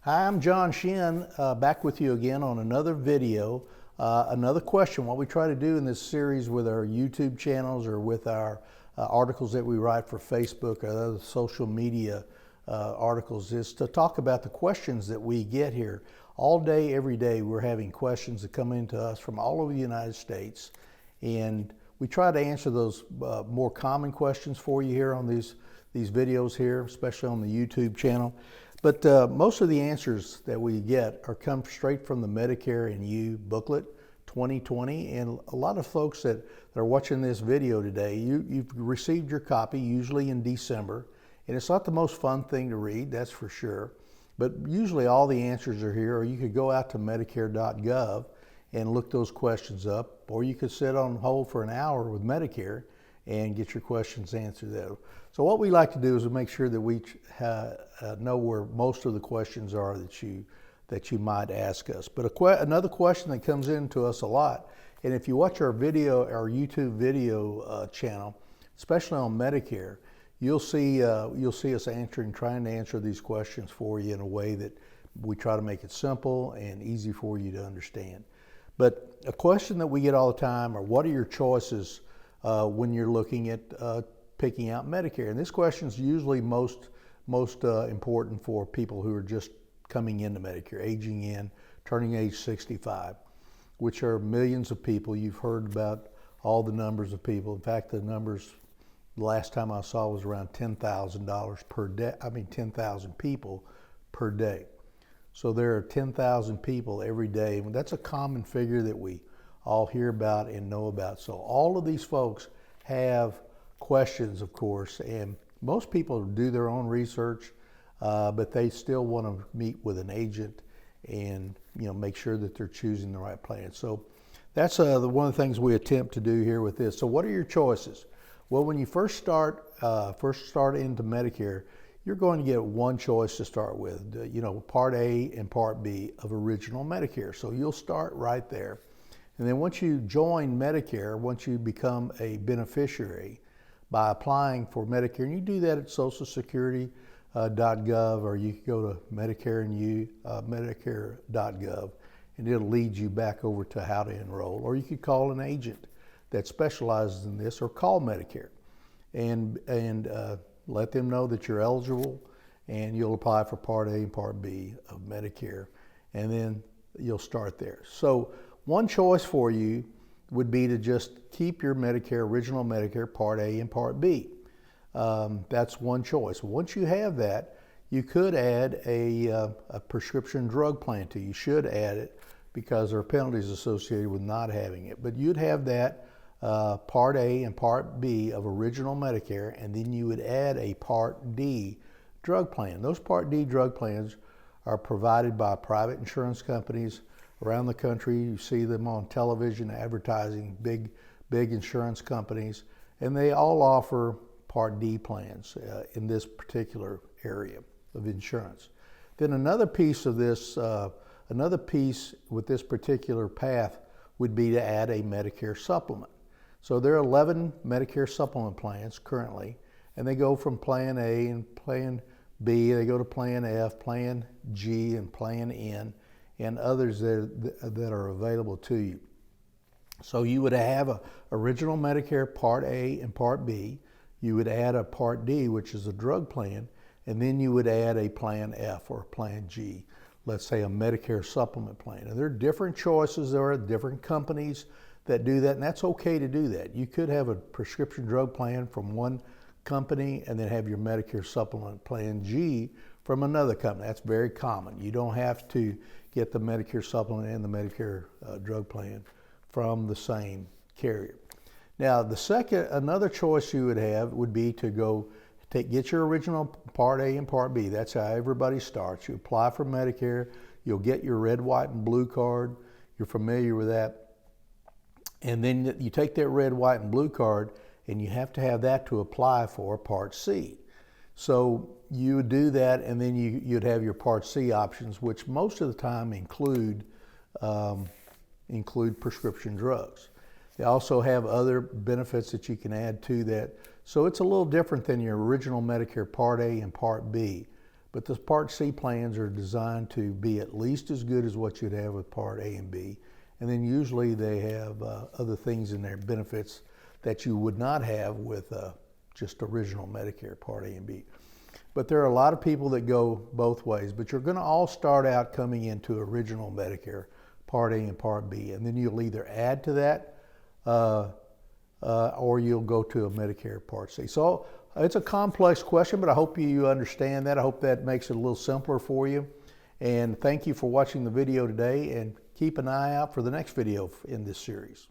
Hi, I'm John Shim, back with you again on another video, another question. What we try to do in this series with our YouTube channels or with our articles that we write for Facebook or other social media articles is to talk about the questions that we get here. All day, every day, we're having questions that come into us from all over the United States, and we try to answer those more common questions for you here on these videos here, especially on the YouTube channel. But most of the answers that we get come straight from the Medicare and You booklet 2020. And a lot of folks that are watching this video today, you've received your copy usually in December. And it's not the most fun thing to read, that's for sure. But usually all the answers are here, or you could go out to Medicare.gov and look those questions up, or you could sit on hold for an hour with Medicare and get your questions answered there. So what we like to do is to make sure that we know where most of the questions are that you might ask us. But another question that comes into us a lot, and if you watch our YouTube video channel, especially on Medicare, you'll see us trying to answer these questions for you in a way that we try to make it simple and easy for you to understand. But a question that we get all the time are, what are your choices when you're looking at picking out Medicare? And this question is usually most important for people who are just coming into Medicare, aging in, turning age 65, which are millions of people. You've heard about all the numbers of people. In fact, the numbers the last time I saw was around $10,000 per day. 10,000 people per day. So there are 10,000 people every day. That's a common figure that we all hear about and know about. So all of these folks have questions, of course, and most people do their own research, but they still want to meet with an agent and make sure that they're choosing the right plan. So that's one of the things we attempt to do here with this. So what are your choices? Well, when you first start into Medicare, you're going to get one choice to start with, Part A and Part B of original Medicare. So you'll start right there. And then once you join Medicare, once you become a beneficiary by applying for Medicare, and you do that at socialsecurity.gov, or you can go to Medicare and You, Medicare.gov, and it'll lead you back over to how to enroll. Or you could call an agent that specializes in this, or call Medicare and let them know that you're eligible, and you'll apply for Part A and Part B of Medicare, and then you'll start there. So one choice for you would be to just keep your original Medicare Part A and Part B. That's one choice. Once you have that, you could add a prescription drug plan to. You should add it because there are penalties associated with not having it. But you'd have that Part A and Part B of original Medicare, and then you would add a Part D drug plan. Those Part D drug plans are provided by private insurance companies around the country. You see them on television advertising, big insurance companies, and they all offer Part D plans in this particular area of insurance. Then another piece with this particular path would be to add a Medicare supplement. So there are 11 Medicare supplement plans currently, and they go from Plan A and Plan B, they go to Plan F, Plan G, and Plan N, and others that are available to you. So you would have a original Medicare Part A and Part B, you would add a Part D, which is a drug plan, and then you would add a Plan F or Plan G, let's say a Medicare supplement plan. And there are different choices, there are different companies that do that, and that's okay to do that. You could have a prescription drug plan from one company and then have your Medicare supplement Plan G from another company. That's very common. You don't have to get the Medicare supplement and the Medicare drug plan from the same carrier. Now, another choice you would have would be to get your original Part A and Part B. That's how everybody starts. You apply for Medicare, you'll get your red, white, and blue card. You're familiar with that. And then you take that red, white, and blue card, and you have to have that to apply for Part C. So you would do that, and then you'd have your Part C options, which most of the time include prescription drugs. They also have other benefits that you can add to that. So it's a little different than your original Medicare Part A and Part B. But the Part C plans are designed to be at least as good as what you'd have with Part A and B. And then usually they have other things in their benefits that you would not have with just original Medicare Part A and B. But there are a lot of people that go both ways, but you're going to all start out coming into original Medicare Part A and Part B, and then you'll either add to that or you'll go to a Medicare Part C. So it's a complex question, but I hope you understand that. I hope that makes it a little simpler for you. And thank you for watching the video today, and keep an eye out for the next video in this series.